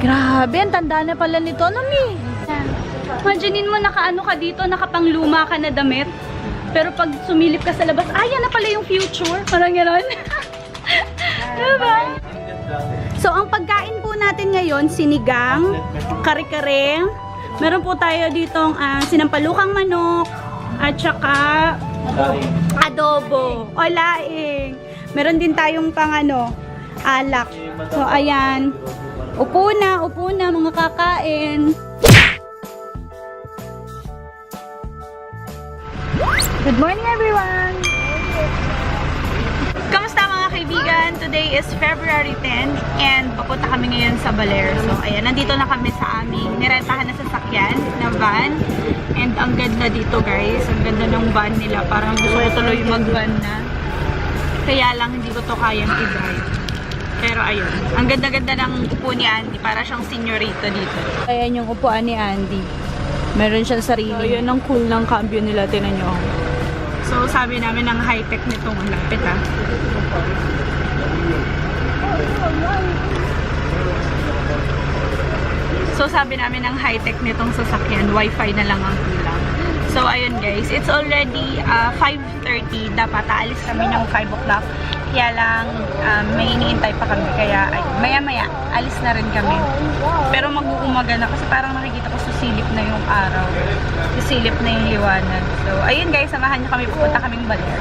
Grabe, ang tanda na pala nito, Nami. Imaginein mo, nakaano ka dito, nakapangluma ka na damit. Pero pag sumilip ka sa labas, yan na pala yung future. Parang gano'n. Diba? So, ang pagkain po natin ngayon, sinigang, kare-kare. Meron po tayo ditong sinampalukang manok, at saka adobo o laing. Meron din tayong pang alak. So, ayan. Upo na mga kakain. Good morning, everyone! Kamusta mga kaibigan? Today is February 10 and papunta kami ngayon sa BALER. So, ayan, nandito na kami sa aming nirentahan na sasakyan na van. And ang ganda dito, guys. Ang ganda ng van nila. Parang gusto ko tuloy mag-van na. Kaya lang, hindi ko to kayang i-drive. Pero ayun, ang ganda-ganda ng upo ni Andi. Para siyang senyorito dito. Ayan yung upuan ni Andi. Meron siyang sarili. So, yun ang cool ng cambio nila. Tinan nyo. So, sabi namin ng high-tech nitong lapit ha. So, sabi namin ng high-tech nitong sasakyan, Wi-Fi na lang ang kulang. So, ayun guys, it's already 5:30. Dapat aalis kami ng 5 o'clock. Kaya lang, may iniintay pa kami. Kaya, maya-maya, alis na rin kami. Pero mag-uumaga na kasi parang nakikita ko susilip na yung araw. Susilip na yung liwanag. So, ayun guys, samahan niyo kami. Pupunta kaming BALER.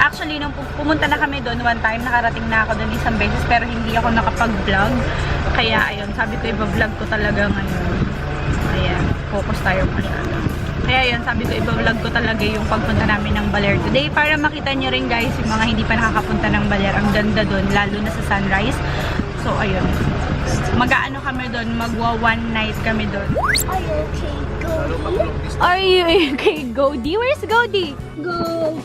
Actually, nung pumunta na kami doon, one time, nakarating na ako doon isang beses. Pero hindi ako nakapag-vlog. Kaya, ayun, sabi ko, iba-vlog ko talaga ngayon. Ayan, focus tayo masyado. Kaya yun, sabi ko, iba-vlog ko talaga yung pagpunta namin ng BALER today para makita nyo rin guys, yung mga hindi pa nakakapunta ng BALER. Ang ganda doon, lalo na sa sunrise. So, ayun. Mag-aano kami doon, magwa-one night kami doon. Are you okay, Gody? Where's Gody? Go!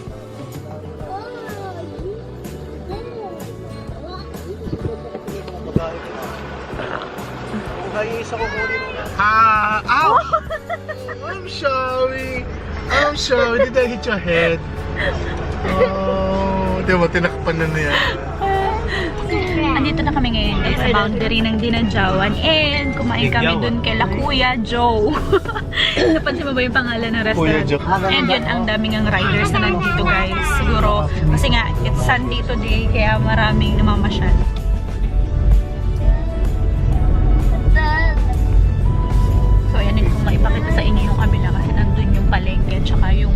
Ow! I'm sorry. I'm sorry. Did I hit your head? Oh, di ba? Tinakpan na yan. Andito na kami ngayon guys, sa boundary ng Dinadjawan. And kumain kami dun kay La Kuya Joe. Napansin mo ba yung pangalan ng restaurant? And yun, ang daming ang riders na nandito guys. Siguro, kasi nga, it's Sunday today, kaya maraming namamasyal. So, ayan din kung maipakita sa inyo yung kabila kasi nandun yung palengke tsaka yung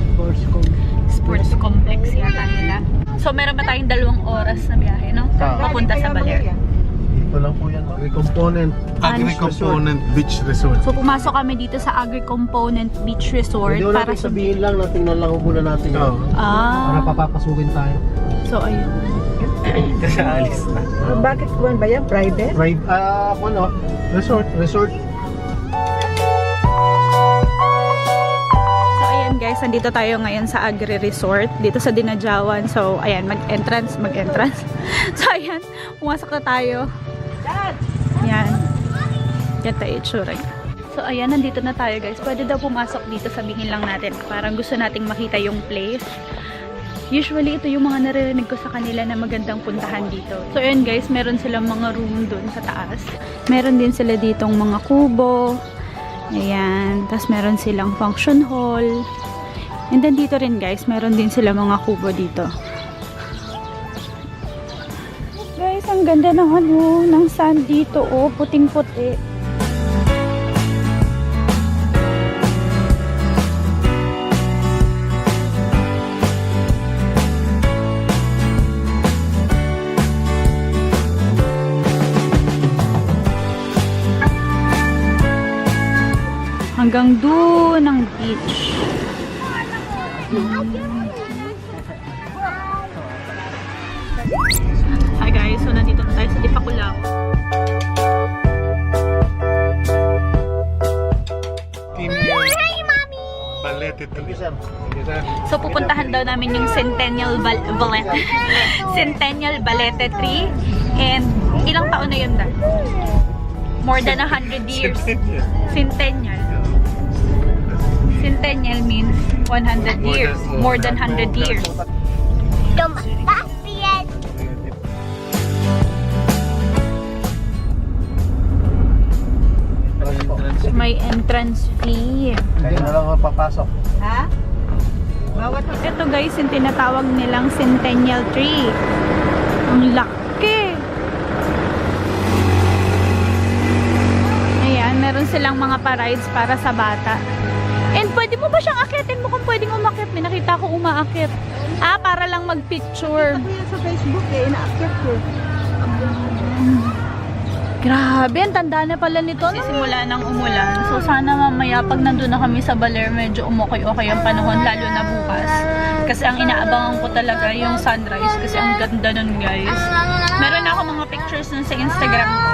sports complex yata nila. So, meron ba tayong 2 oras na biyahe, no? Papunta sa BALER. Ito lang po yan. Agri-component Beach Resort. So, pumasok kami dito sa Agri-Component Beach Resort. Hindi para sabihin lang, tingnan lang muna natin. Para papapasukin tayo. So, ayun. Kasi alis na. Bakit kuwan ba yan? Private? Resort. Guys, nandito tayo ngayon sa Agri Resort dito sa Dinadjawan. So, ayan, mag-entrance. So, ayan, pumasok na tayo. Ayan. Yan tayo itsura. So, ayan, nandito na tayo guys. Pwede daw pumasok dito, sabihin lang natin. Parang gusto nating makita yung place. Usually, ito yung mga naririnig ko sa kanila na magandang puntahan dito. So, ayan guys, meron silang mga room dun sa taas. Meron din sila ditong mga kubo. Ayan. Tapos, meron silang function hall. And then dito rin guys, meron din sila mga kubo dito. Guys, ang ganda ng ng sand dito, oh, puting-puti. Hanggang doon ang beach. Hi guys, so nandito na tayo sa Dipakulao. So pupuntahan daw namin yung Centennial Balete Tree. And ilang taon na yun da? More than 100 years. Centennial. Centennial means 100 years. More than 100 years. entrance fee. Kaya na lang ako papasok. Ha? Bawat Ito guys, yung tinatawag nilang centennial tree. Ang laki! Ayan, meron silang mga pa-rides para sa bata. And pwede mo ba siyang akitin mo kung pwedeng umakit? May nakita ko umaakit. Para lang mag-picture. Ako yan sa Facebook inaakyat ko. Grabe, ang tanda na pala nito. Simula ng umulan. So sana mamaya pag nandun na kami sa BALER, medyo okay ang panahon, lalo na bukas. Kasi ang inaabangan ko talaga yung sunrise kasi ang ganda nun guys. Meron ako mga pictures nun sa Instagram ko.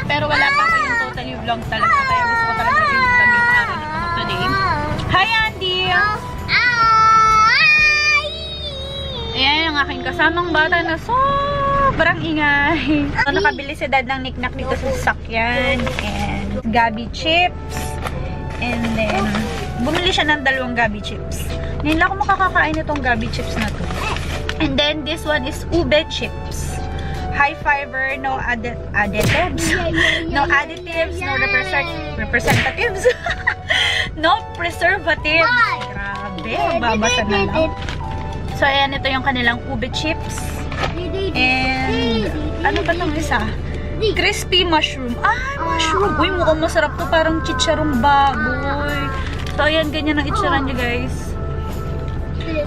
Pero wala pa ako yung totally vlog talaga. Kaya gusto ko talaga i-vlog yung araw nito today. Hi Andi! Ayan ang aking kasamang bata na sobrang ingay. So, nakabili si dad ng niknak dito sa sasakyan. And gabi chips. And then, bumili siya ng 2 gabi chips. Ngayon lang ako makakakain itong gabi chips na to. And then, this one is ube chips. High fiber, no additives. No additives, no representatives. No preservatives. Grabe, magbabasa na lang. So, ayan, ito yung kanilang ube chips. And, ano ba itong isa? Crispy mushroom. Mushroom. Uy, mukhang masarap to. Parang chicharong baboy. So, ayan, ganyan ang itsura niya, guys.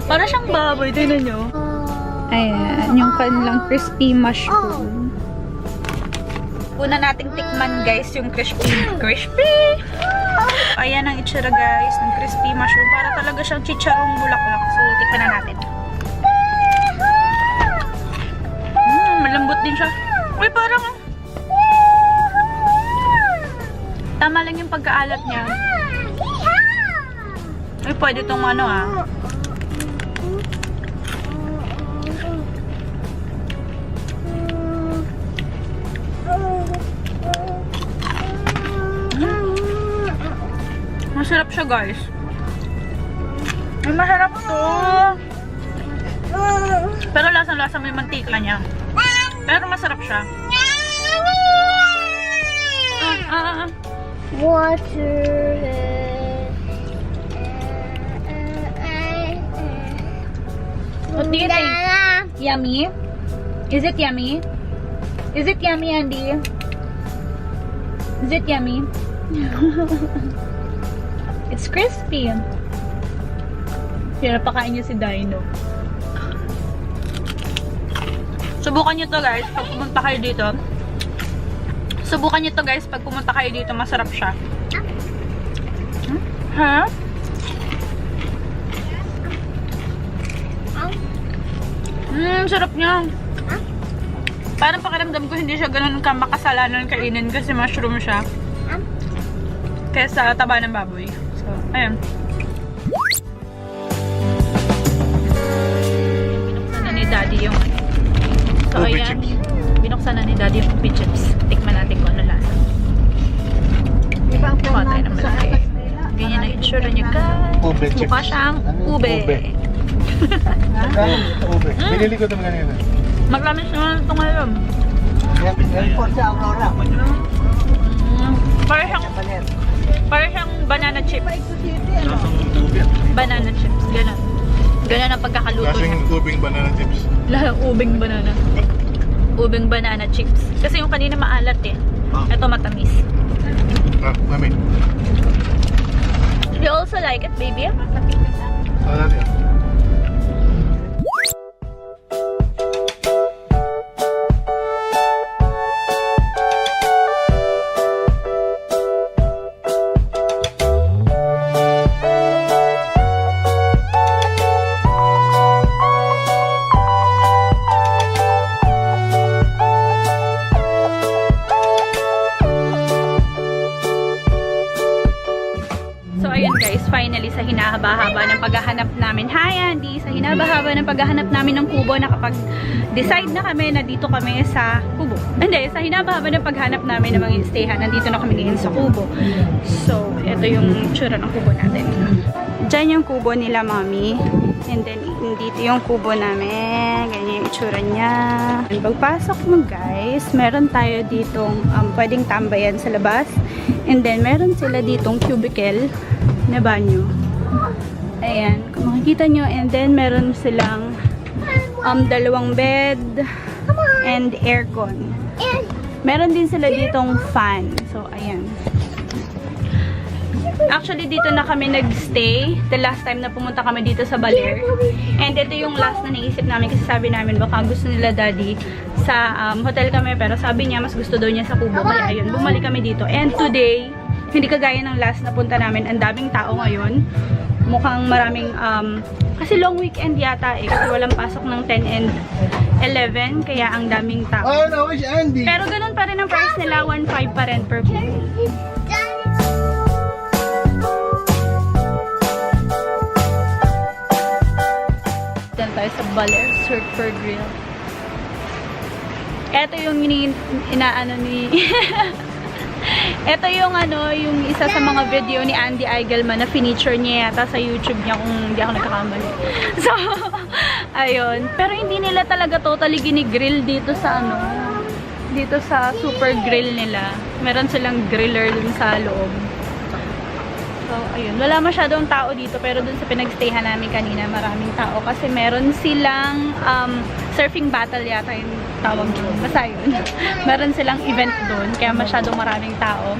Para siyang baboy. Tingnan nyo. Ayan, yung kanilang crispy mushroom. Una nating tikman, guys, yung crispy. Ayan ang itsura, guys, ng crispy mushroom. Para talaga siyang chicharong bulaklak. So, tikman na natin. Malambot din siya. Uy, parang tama lang yung pagkaalat niya. Uy, pwede itong ano Masarap siya, guys. Ay, masarap to. Pero lasang-lasa may mantika niya. Pero masarap siya. Water. What do you think? Yummy? Is it yummy? Is it yummy, Andy? Is it yummy? It's crispy. Kaya napakain niya si Dino. Subukan nyo to guys pag pumunta kayo dito. Masarap siya. Ha? Sarap niya. Parang pakiramdam ko hindi siya ganun makasalanan kainin kasi mushroom siya. Kesa taba ng baboy. So, ayan. Binuksan na ni Daddy yung so, ayan. Binuksan na ni Daddy yung ube chips. Tikman natin kung ano lasa. Kuha tayo ng malaki. Ganyan na itsura niya, guys. Ube chips. Mukha siyang ube. Ube. Binili ko ito kanina. Maglamis naman ito ngayon. Airport sa Aurora. Para siyang banana chips. Banana chips. Ganun. Ganun ang pagkakaluto niya. Lasing ubing banana chips. Ubing banana. Ubing banana chips. Kasi yung kanina maalat eh. Ito matamis. Mami. You also like it, baby? Finally, sa hinahaba-haba ng paghahanap namin. Hi, Andy! Sa hinahaba-haba ng paghahanap namin ng kubo, nakapag-decide na kami na dito kami sa kubo. Hindi, sa hinahaba-haba ng paghanap namin ng mga stayhan, nandito na kami ngayon sa kubo. So, ito yung tsura ng kubo natin. Diyan yung kubo nila, Mami. And then, dito yung kubo namin. Ganyan yung itsura niya. Pagpasok mo guys, meron tayo ditong pwedeng tambayan sa labas. And then, meron sila ditong cubicle na banyo. Ayan, kung makikita nyo. And then, meron silang dalawang bed and aircon. Meron din sila ditong fan. So, ayan. Actually, dito na kami nag-stay. The last time na pumunta kami dito sa BALER. And ito yung last na naisip namin kasi sabi namin baka gusto nila daddy sa hotel kami. Pero sabi niya mas gusto daw niya sa Kubo. Kaya ayun, bumalik kami dito. And today, hindi kagaya ng last na punta namin. Ang daming tao ngayon. Mukhang maraming, kasi long weekend yata eh. Kasi walang pasok ng 10 and 11. Kaya ang daming tao. Oh no, it's Andy. Pero ganun pa rin ang price nila. 1.5 pa rin per people. Tayo sa BALER Surfer Grill. Ito yung inaano ni ito yung yung isa sa mga video ni Andi na finiture niya yata sa YouTube niya kung hindi ako nagkakamali. So, ayun. Pero hindi nila talaga totally gini-grill dito sa dito sa super grill nila. Meron silang griller dun sa loob. So, ayun. Wala masyadong tao dito pero dun sa pinagstayhan namin kanina maraming tao kasi meron silang surfing battle yata yung tawag doon. Basta yun. Meron silang event doon kaya masyadong maraming tao.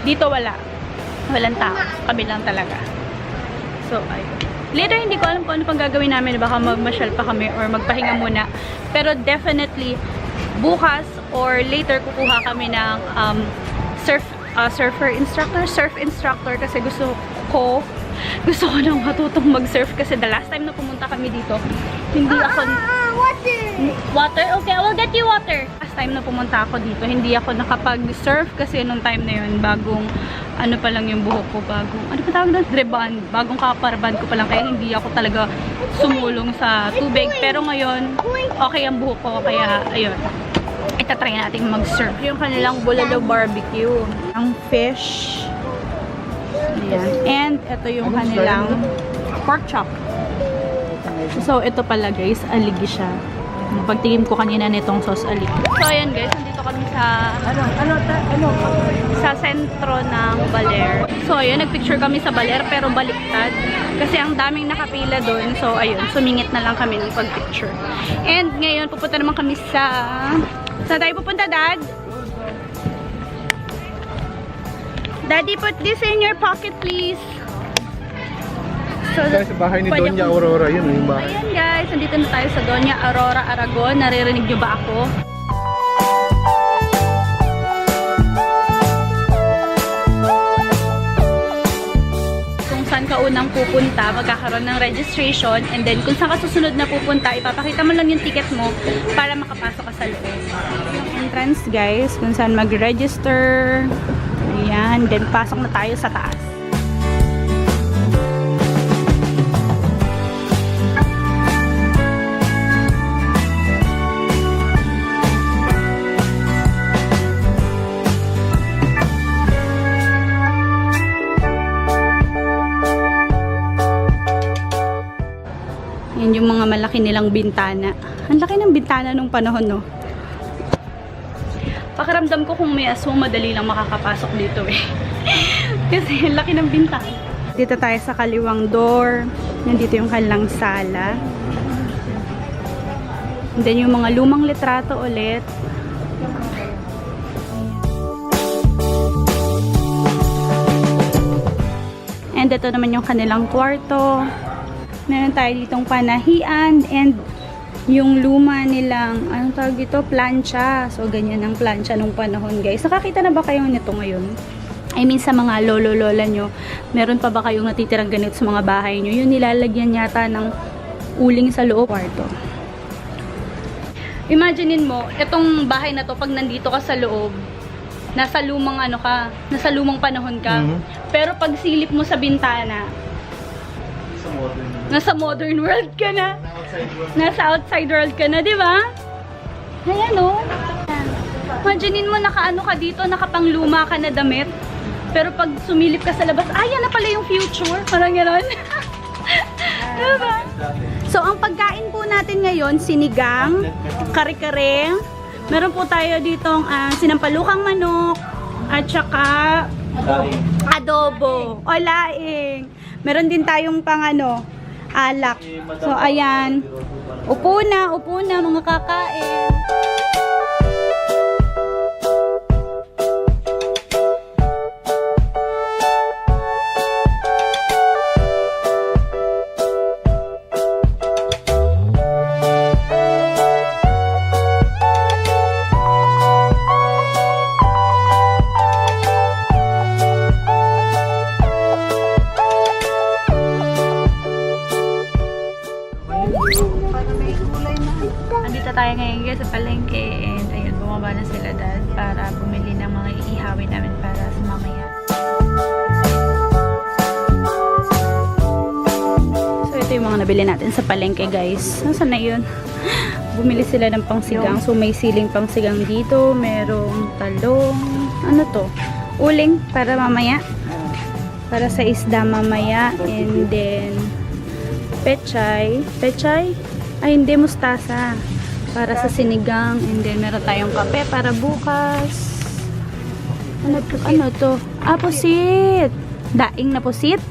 Dito wala. Walang tao. Kami lang talaga. So, ayun. Later, hindi ko alam kung ano pang gagawin namin. Baka magmasyal pa kami or magpahinga muna. Pero definitely, bukas or later kukuha kami ng surf instructor kasi gusto ko nang matutong mag-surf kasi the last time na pumunta kami dito hindi ako water? Okay, I will get you water. Last time na pumunta ako dito hindi ako nakapag-surf kasi nung time na yun bagong ano pa lang yung buhok ko ano pa tawag doon? Rebond. Bagong kaparban ko pa lang kaya hindi ako talaga sumulong sa tubig pero ngayon okay ang buhok ko kaya ayun itatry natin mag-surf. Yung kanilang bulalo barbecue. Ang fish. Ayan. And ito yung kanilang pork chop. So, ito pala guys, aligi siya. Pagtingin ko kanina nitong sauce aligi. So, ayan guys, nandito kami sa sa sentro ng BALER. So, ayun, nagpicture kami sa BALER pero baliktad. Kasi ang daming nakapila doon. So, ayun, sumingit na lang kami ng pag-picture. And ngayon, pupunta naman kami sa... Saan tayo pupunta, Dad? Daddy, put this in your pocket, please. So, Tayo sa bahay ni Doña Aurora. Yun yung bahay. Ayan guys, nandito na tayo sa Doña Aurora, Aragon. Naririnig nyo ba ako? Kung saan ka unang pupunta, magkakaroon ng registration. And then, kung saan ka susunod na pupunta, ipapakita mo lang yung ticket mo para makapasok ka sa loob. Yung entrance guys, kung saan mag-register. Ayan, then pasok na tayo sa taas. Yan yung mga malaki nilang bintana. Ang laki ng bintana nung panahon, no? Pakiramdam ko kung may aswang, madali lang makakapasok dito eh. Kasi ang laki ng bintana. Dito tayo sa kaliwang door. Nandito yung kanilang sala. And then yung mga lumang litrato ulit. And ito naman yung kanilang kwarto. Meron tayo ditong panahian and yung luma nilang, anong tawag dito? Plancha. So, ganyan ang plancha nung panahon, guys. Nakakita na ba kayo nito ngayon? I mean, sa mga lolo-lola nyo, meron pa ba kayong natitirang ganito sa mga bahay nyo? Yung nilalagyan yata ng uling sa loob kwarto. Imaginein mo, itong bahay na to, pag nandito ka sa loob, nasa lumang nasa lumang panahon ka. Pero pag silip mo sa bintana, nasa modern world ka na. Nasa outside world ka na, di ba? Ayan, o. Imaginein mo, nakaano ka dito, nakapangluma ka na damit. Pero pag sumilip ka sa labas, ayan na pala yung future. Parang gano'n. Diba? So, ang pagkain po natin ngayon, sinigang, kare-kare. Meron po tayo ditong sinampalukang manok at saka adobo o laing. Meron din tayong pang alak. So ayan. Upo na mga kakain. Andito tayo ngayon guys sa palengke and ayun, bumaba na sila dad para bumili ng mga iihawin namin para sa mamaya. So ito yung mga nabili natin sa palengke guys. Nasaan na yun? Bumili sila ng pangsigang. So may siling pangsigang dito, merong talong, ano to? Uling para mamaya. Para sa isda mamaya, and then pechay. Ay, hindi, mustasa. Para sa sinigang. And then, meron tayong kape para bukas. Ano to? Pusit! Daing na pusit.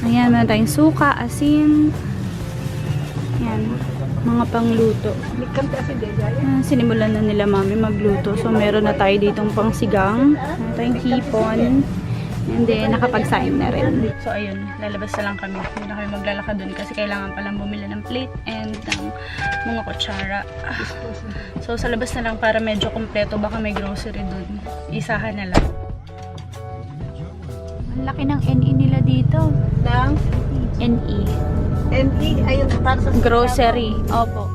Ayan, meron tayong suka, asin. Ayan, mga pangluto. Ayan, sinimulan na nila mami magluto. So, meron na tayo ditong pangsigang. Meron tayong hipon. And then, nakapagsaing na rin. So, ayun. Lalabas na lang kami. Hindi na kami maglalakad dun kasi kailangan palang bumili ng plate and ng mga kutsara. So, sa labas na lang para medyo kompleto. Baka may grocery dun. Isahan na lang. Ang laki ng NE nila dito. Ng NE. NE, ayun, para sa Grocery. Opo.